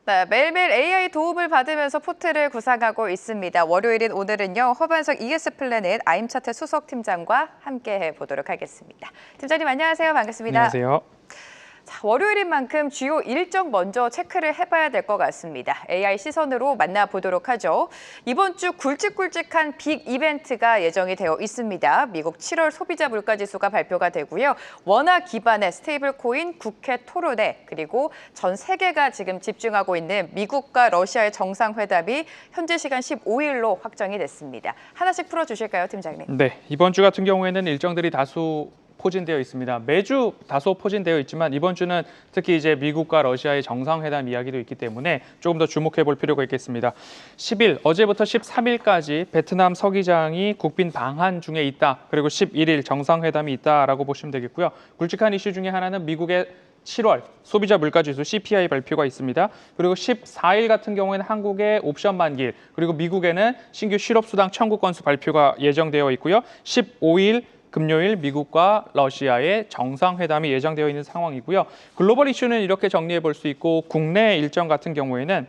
네, 매일매일 AI 도움을 받으면서 포트를 구상하고 있습니다. 월요일인 오늘은요, 허반석 ES플래닛 아임차트 수석팀장과 함께 해보도록 하겠습니다. 팀장님 안녕하세요. 반갑습니다. 안녕하세요. 자, 월요일인 만큼 주요 일정 먼저 체크를 해봐야 될 것 같습니다. AI 시선으로 만나보도록 하죠. 이번 주 굵직굵직한 빅 이벤트가 예정이 되어 있습니다. 미국 7월 소비자 물가지수가 발표가 되고요. 원화 기반의 스테이블 코인 국회 토론회, 그리고 전 세계가 지금 집중하고 있는 미국과 러시아의 정상회담이 현지 시간 15일로 확정이 됐습니다. 하나씩 풀어주실까요, 팀장님? 네, 이번 주 같은 경우에는 일정들이 다수 포진되어 있습니다. 매주 다소 포진되어 있지만 이번 주는 특히 이제 미국과 러시아의 정상회담 이야기도 있기 때문에 조금 더 주목해 볼 필요가 있겠습니다. 10일, 어제부터 13일까지 베트남 서기장이 국빈 방한 중에 있다. 그리고 11일 정상회담이 있다라고 보시면 되겠고요. 굵직한 이슈 중에 하나는 미국의 7월 소비자 물가지수 CPI 발표가 있습니다. 그리고 14일 같은 경우에는 한국의 옵션 만기일, 그리고 미국에는 신규 실업수당 청구 건수 발표가 예정되어 있고요. 15일 금요일 미국과 러시아의 정상회담이 예정되어 있는 상황이고요. 글로벌 이슈는 이렇게 정리해 볼 수 있고, 국내 일정 같은 경우에는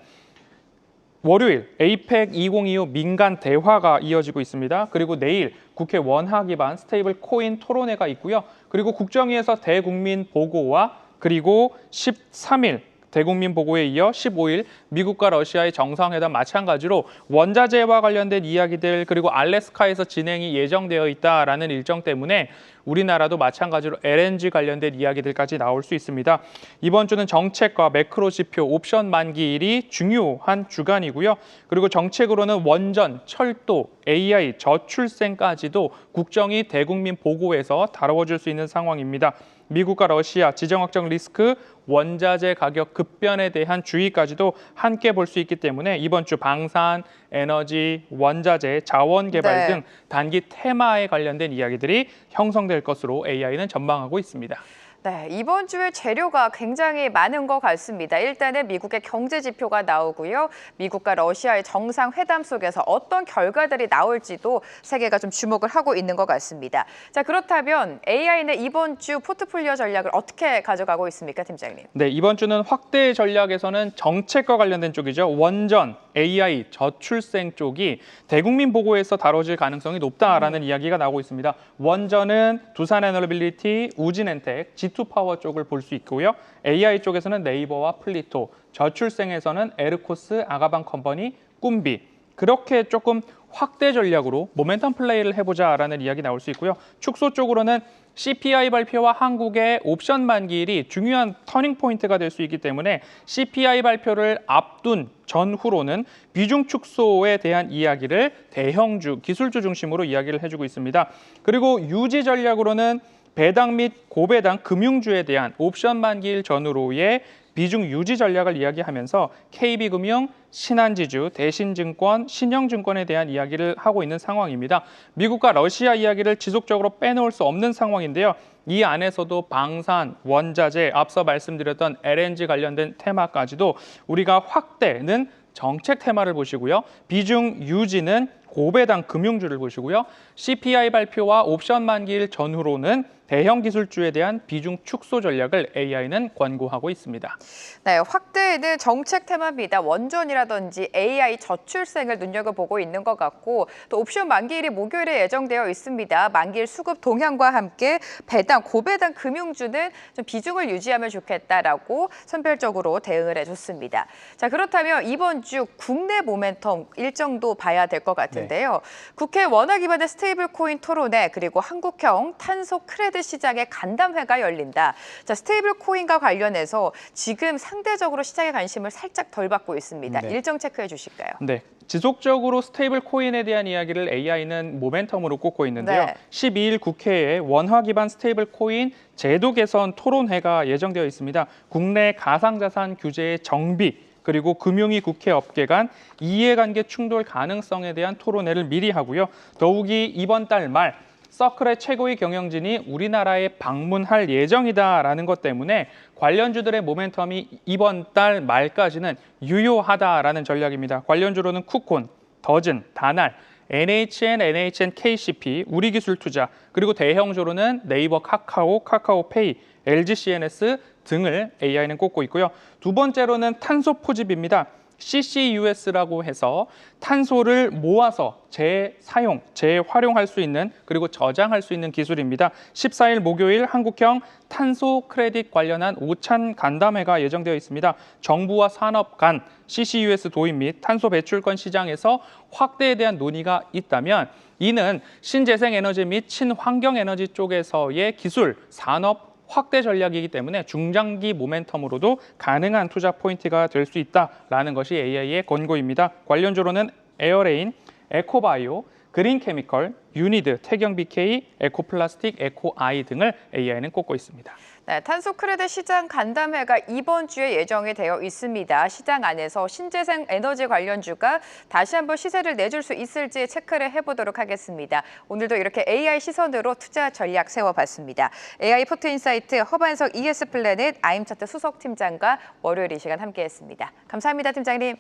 월요일 APEC 2025 민간 대화가 이어지고 있습니다. 그리고 내일 국회 원화 기반 스테이블 코인 토론회가 있고요. 그리고 국정위에서 대국민 보고와 그리고 13일 대국민 보고에 이어 15일 미국과 러시아의 정상회담 마찬가지로 원자재와 관련된 이야기들, 그리고 알래스카에서 진행이 예정되어 있다라는 일정 때문에 우리나라도 마찬가지로 LNG 관련된 이야기들까지 나올 수 있습니다. 이번 주는 정책과 매크로 지표, 옵션 만기일이 중요한 주간이고요. 그리고 정책으로는 원전, 철도, AI, 저출생까지도 국정이 대국민 보고에서 다뤄질 수 있는 상황입니다. 미국과 러시아 지정 확정 리스크, 원자재 가격 급변에 대한 주의까지도 함께 볼 수 있기 때문에 이번 주 방산, 에너지, 원자재, 자원 개발 등 단기 테마에 관련된 이야기들이 형성될 것으로 AI는 전망하고 있습니다. 네, 이번 주에 재료가 굉장히 많은 것 같습니다. 일단은 미국의 경제 지표가 나오고요. 미국과 러시아의 정상회담 속에서 어떤 결과들이 나올지도 세계가 좀 주목을 하고 있는 것 같습니다. 자, 그렇다면 AI는 이번 주 포트폴리오 전략을 어떻게 가져가고 있습니까, 팀장님? 네, 이번 주는 확대 전략에서는 정책과 관련된 쪽이죠. 원전, AI, 저출생 쪽이 대국민 보고에서 다뤄질 가능성이 높다라는 이야기가 나오고 있습니다. 원전은 두산 에너빌리티, 우진엔텍, G2파워 쪽을 볼 수 있고요. AI 쪽에서는 네이버와 플리토, 저출생에서는 에르코스, 아가방 컴퍼니, 꿈비. 그렇게 조금 확대 전략으로 모멘텀 플레이를 해보자라는 이야기 나올 수 있고요. 축소 쪽으로는 CPI 발표와 한국의 옵션 만기일이 중요한 터닝 포인트가 될 수 있기 때문에 CPI 발표를 앞둔 전후로는 비중 축소에 대한 이야기를 대형주, 기술주 중심으로 이야기를 해주고 있습니다. 그리고 유지 전략으로는 배당 및 고배당 금융주에 대한 옵션 만기일 전후로의 비중 유지 전략을 이야기하면서 KB금융, 신한지주, 대신증권, 신영증권에 대한 이야기를 하고 있는 상황입니다. 미국과 러시아 이야기를 지속적으로 빼놓을 수 없는 상황인데요. 이 안에서도 방산, 원자재, 앞서 말씀드렸던 LNG 관련된 테마까지도 우리가 확대는 정책 테마를 보시고요. 비중 유지는 고배당 금융주를 보시고요. CPI 발표와 옵션 만기일 전후로는 대형 기술주에 대한 비중 축소 전략을 AI는 권고하고 있습니다. 네, 확대는 정책 테마입니다. 원전이라든지 AI 저출생을 눈여겨보고 있는 것 같고, 또 옵션 만기일이 목요일에 예정되어 있습니다. 만기일 수급 동향과 함께 배당, 고배당 금융주는 좀 비중을 유지하면 좋겠다라고 선별적으로 대응을 해줬습니다. 자, 그렇다면 이번 주 국내 모멘텀 일정도 봐야 될 것 같은데요. 국회 원화 기반의 스테이블 코인 토론회, 그리고 한국형 탄소 크레딧 시장의 간담회가 열린다. 자, 스테이블 코인과 관련해서 지금 상대적으로 시장의 관심을 살짝 덜 받고 있습니다. 네. 일정 체크해 주실까요? 네. 지속적으로 스테이블 코인에 대한 이야기를 AI는 모멘텀으로 꼽고 있는데요. 네. 12일 국회에 원화 기반 스테이블 코인 제도 개선 토론회가 예정되어 있습니다. 국내 가상자산 규제의 정비, 그리고 금융위 국회 업계 간 이해관계 충돌 가능성에 대한 토론회를 미리 하고요. 더욱이 이번 달 말 서클의 최고위 경영진이 우리나라에 방문할 예정이다라는 것 때문에 관련주들의 모멘텀이 이번 달 말까지는 유효하다라는 전략입니다. 관련주로는 쿠콘, 더즌, 다날, NHN, KCP, 우리기술투자, 그리고 대형주로는 네이버 카카오, 카카오페이, LG CNS 등을 AI는 꼽고 있고요. 두 번째로는 탄소 포집입니다. CCUS라고 해서 탄소를 모아서 재사용, 재활용할 수 있는 그리고 저장할 수 있는 기술입니다. 14일 목요일 한국형 탄소 크레딧 관련한 오찬 간담회가 예정되어 있습니다. 정부와 산업 간 CCUS 도입 및 탄소 배출권 시장에서 확대에 대한 논의가 있다면 이는 신재생 에너지 및 친환경 에너지 쪽에서의 기술, 산업 확대 전략이기 때문에 중장기 모멘텀으로도 가능한 투자 포인트가 될 수 있다라는 것이 AI의 권고입니다. 관련주로는 에어레인, 에코바이오, 그린케미컬, 유니드, 태경BK, 에코플라스틱, 에코아이 등을 AI는 꼽고 있습니다. 네, 탄소 크레딧 시장 간담회가 이번 주에 예정이 되어 있습니다. 시장 안에서 신재생 에너지 관련주가 다시 한번 시세를 내줄 수 있을지 체크를 해보도록 하겠습니다. 오늘도 이렇게 AI 시선으로 투자 전략 세워봤습니다. AI 포트인사이트 허반석 ES플래닛 아임차트 수석팀장과 월요일 이 시간 함께했습니다. 감사합니다, 팀장님.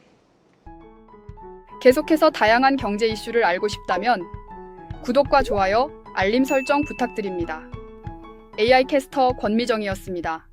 계속해서 다양한 경제 이슈를 알고 싶다면 구독과 좋아요, 알림 설정 부탁드립니다. AI 캐스터 권미정이었습니다.